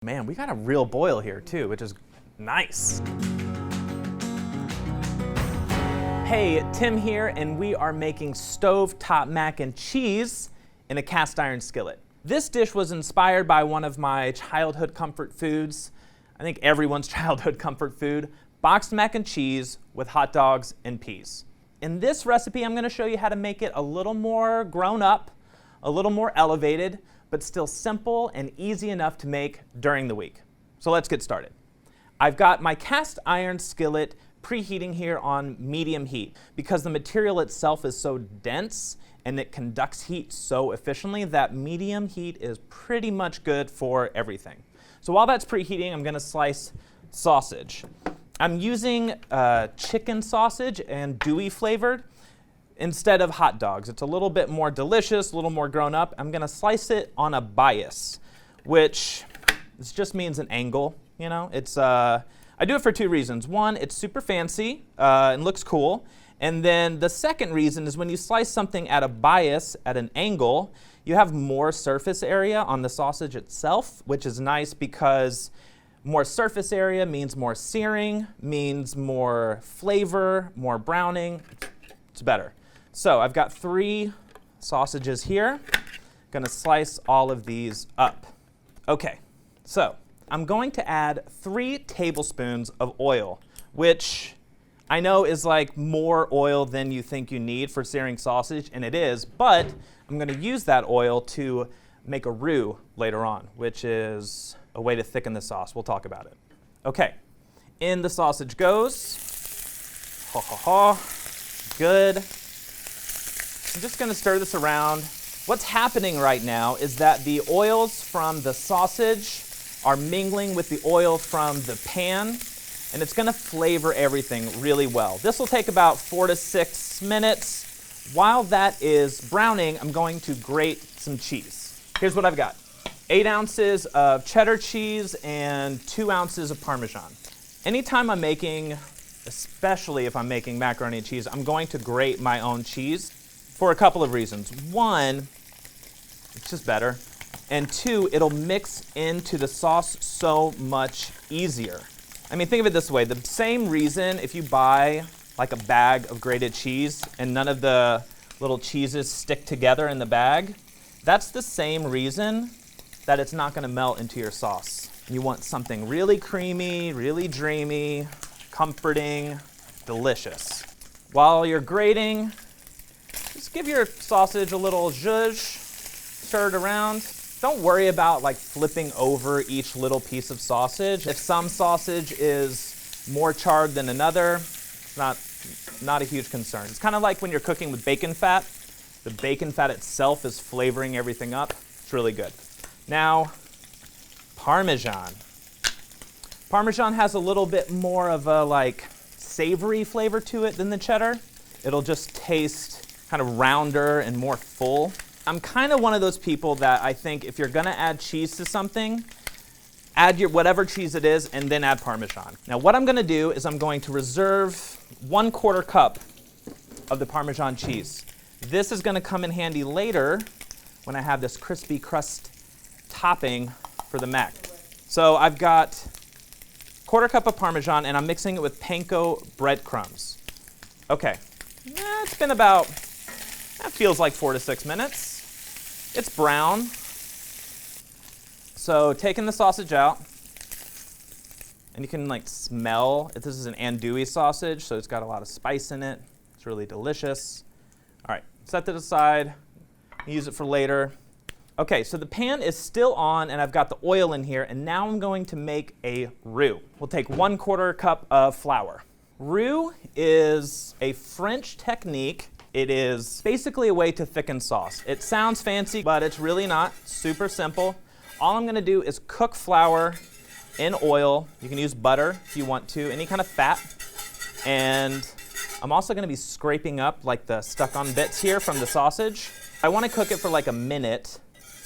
Man, we got a real boil here too, which is nice. Hey, Tim here, and we are making stovetop mac and cheese in a cast iron skillet. This dish was inspired by one of my childhood comfort foods, I think everyone's childhood comfort food, boxed mac and cheese with hot dogs and peas. In this recipe, I'm going to show you how to make it a little more grown up, a little more elevated, but still simple and easy enough to make during the week. So let's get started. I've got my cast iron skillet preheating here on medium heat because the material itself is so dense and it conducts heat so efficiently that medium heat is pretty much good for everything. So while that's preheating, I'm gonna slice sausage. I'm using chicken sausage and dewy flavored instead of hot dogs. It's a little bit more delicious, a little more grown up. I'm gonna slice it on a bias, which this just means an angle, you know? I do it for two reasons. One, it's super fancy and looks cool. And then the second reason is when you slice something at a bias, at an angle, you have more surface area on the sausage itself, which is nice because more surface area means more searing, means more flavor, more browning. It's better. So I've got 3 sausages here. Gonna slice all of these up. Okay, so I'm going to add 3 tablespoons of oil, which I know is like more oil than you think you need for searing sausage, and it is, but I'm gonna use that oil to make a roux later on, which is a way to thicken the sauce. We'll talk about it. Okay, in the sausage goes. Ha ha ha, good. I'm just gonna stir this around. What's happening right now is that the oils from the sausage are mingling with the oil from the pan, and it's gonna flavor everything really well. This will take about 4 to 6 minutes. While that is browning, I'm going to grate some cheese. Here's what I've got. 8 ounces of cheddar cheese and 2 ounces of Parmesan. Anytime I'm making, especially if I'm making macaroni and cheese, I'm going to grate my own cheese for a couple of reasons. One, it's just better. And 2, it'll mix into the sauce so much easier. I mean, think of it this way. The same reason if you buy like a bag of grated cheese and none of the little cheeses stick together in the bag, that's the same reason that it's not gonna melt into your sauce. You want something really creamy, really dreamy, comforting, delicious. While you're grating, just give your sausage a little zhuzh, stir it around. Don't worry about like flipping over each little piece of sausage. If some sausage is more charred than another, it's not a huge concern. It's kind of like when you're cooking with bacon fat. The bacon fat itself is flavoring everything up. It's really good. Now, Parmesan. Parmesan has a little bit more of a like savory flavor to it than the cheddar. It'll just taste kind of rounder and more full. I'm kind of one of those people that I think if you're gonna add cheese to something, add your whatever cheese it is and then add Parmesan. Now what I'm gonna do is I'm going to reserve 1/4 cup of the Parmesan cheese. This is gonna come in handy later when I have this crispy crust topping for the mac. So I've got 1/4 cup of Parmesan and I'm mixing it with panko breadcrumbs. Okay, it's been about, that feels like 4 to 6 minutes. It's brown. So taking the sausage out, and you can like smell, this is an andouille sausage, so it's got a lot of spice in it. It's really delicious. All right, set that aside, use it for later. Okay, so the pan is still on and I've got the oil in here, and now I'm going to make a roux. We'll take 1/4 cup of flour. Roux is a French technique. It is basically a way to thicken sauce. It sounds fancy, but it's really not. Super simple. All I'm gonna do is cook flour in oil. You can use butter if you want to, any kind of fat. And I'm also gonna be scraping up like the stuck-on bits here from the sausage. I wanna cook it for like a minute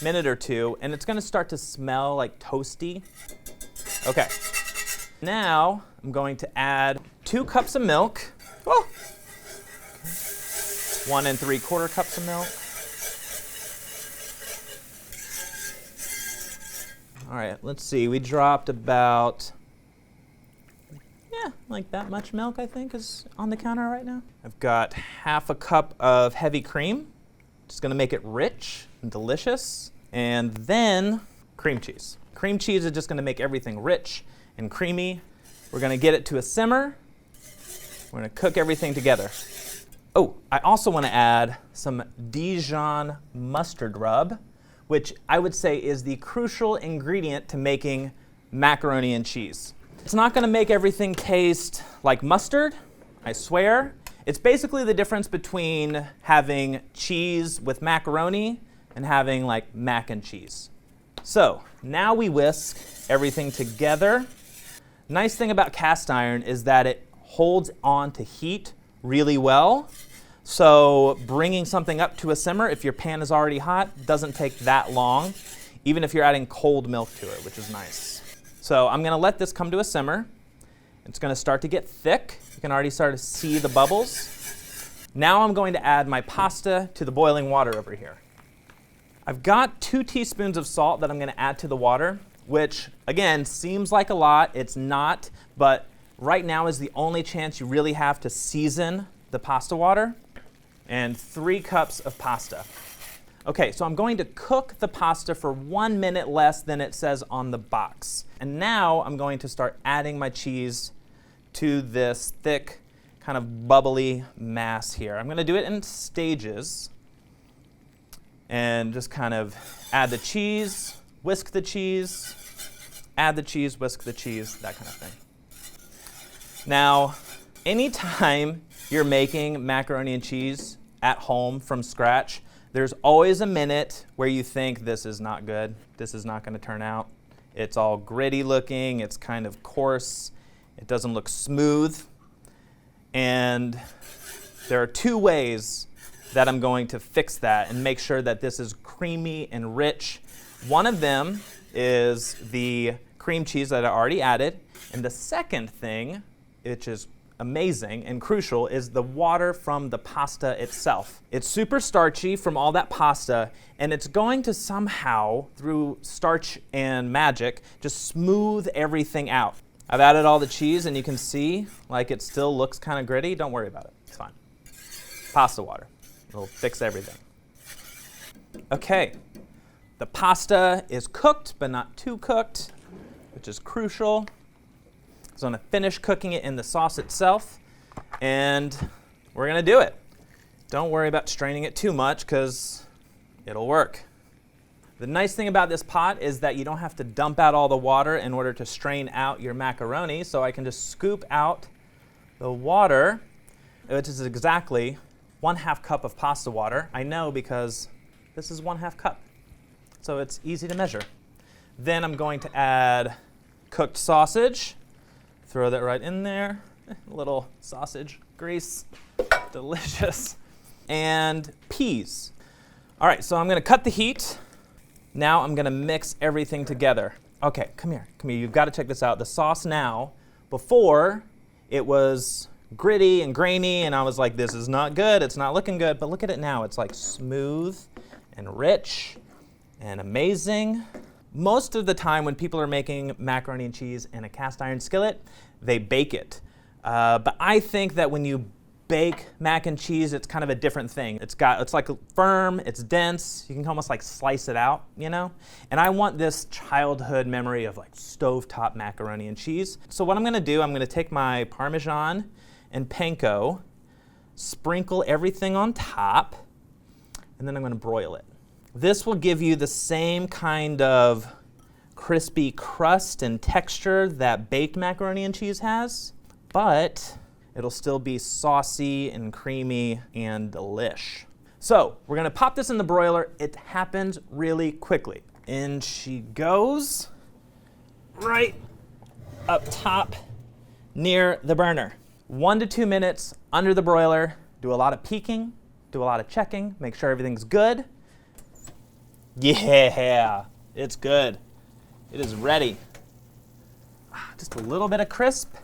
or two, and it's gonna start to smell like toasty. Okay. Now, I'm going to add 2 cups of milk. Oh. 1 3/4 cups of milk. All right, let's see. We dropped about, like that much milk, I think, is on the counter right now. I've got half a cup of heavy cream. Just gonna make it rich and delicious. And then cream cheese. Cream cheese is just gonna make everything rich and creamy. We're gonna get it to a simmer. We're gonna cook everything together. Oh, I also wanna add some Dijon mustard rub, which I would say is the crucial ingredient to making macaroni and cheese. It's not gonna make everything taste like mustard, I swear. It's basically the difference between having cheese with macaroni and having like mac and cheese. So now we whisk everything together. Nice thing about cast iron is that it holds on to heat really well. So bringing something up to a simmer, if your pan is already hot, doesn't take that long, even if you're adding cold milk to it, which is nice. So I'm gonna let this come to a simmer. It's gonna start to get thick. You can already start to see the bubbles. Now I'm going to add my pasta to the boiling water over here. I've got 2 teaspoons of salt that I'm gonna add to the water, which again, seems like a lot. It's not, but right now is the only chance you really have to season the pasta water. And 3 cups of pasta. Okay, so I'm going to cook the pasta for 1 minute less than it says on the box. And now I'm going to start adding my cheese to this thick, kind of bubbly mass here. I'm gonna do it in stages and just kind of add the cheese, whisk the cheese, add the cheese, whisk the cheese, that kind of thing. Now, anytime you're making macaroni and cheese at home from scratch, there's always a minute where you think this is not good, this is not gonna turn out. It's all gritty looking, it's kind of coarse, it doesn't look smooth. And there are 2 ways that I'm going to fix that and make sure that this is creamy and rich. One of them is the cream cheese that I already added. And the second thing, which is amazing and crucial, is the water from the pasta itself. It's super starchy from all that pasta, and it's going to somehow, through starch and magic, just smooth everything out. I've added all the cheese, and you can see like it still looks kind of gritty. Don't worry about it, it's fine. Pasta water, it'll fix everything. Okay, the pasta is cooked, but not too cooked, which is crucial. So I'm gonna finish cooking it in the sauce itself, and we're gonna do it. Don't worry about straining it too much, because it'll work. The nice thing about this pot is that you don't have to dump out all the water in order to strain out your macaroni, so I can just scoop out the water, which is exactly 1/2 cup of pasta water. I know because this is 1/2 cup, so it's easy to measure. Then I'm going to add cooked sausage. Throw that right in there. A little sausage grease, delicious. And peas. All right, so I'm gonna cut the heat. Now I'm gonna mix everything together. Okay, come here. You've gotta check this out. The sauce now, before it was gritty and grainy, and I was like, this is not good, it's not looking good, but look at it now. It's like smooth and rich and amazing. Most of the time when people are making macaroni and cheese in a cast iron skillet, they bake it. But I think that when you bake mac and cheese, it's kind of a different thing. It's like firm, it's dense, you can almost like slice it out, you know? And I want this childhood memory of like stovetop macaroni and cheese. So what I'm gonna do, I'm gonna take my Parmesan and panko, sprinkle everything on top, and then I'm gonna broil it. This will give you the same kind of crispy crust and texture that baked macaroni and cheese has, but it'll still be saucy and creamy and delish. So we're gonna pop this in the broiler. It happens really quickly. In she goes, right up top near the burner. 1 to 2 minutes under the broiler. Do a lot of peeking, do a lot of checking, make sure everything's good. Yeah, it's good. It is ready. Just a little bit of crisp,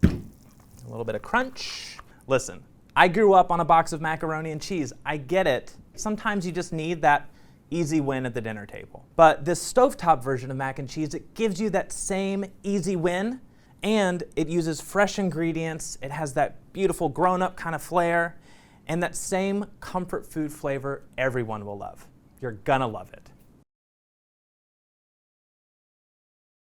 a little bit of crunch. Listen, I grew up on a box of macaroni and cheese. I get it. Sometimes you just need that easy win at the dinner table. But this stovetop version of mac and cheese, it gives you that same easy win, and it uses fresh ingredients. It has that beautiful grown-up kind of flair, and that same comfort food flavor everyone will love. You're gonna love it.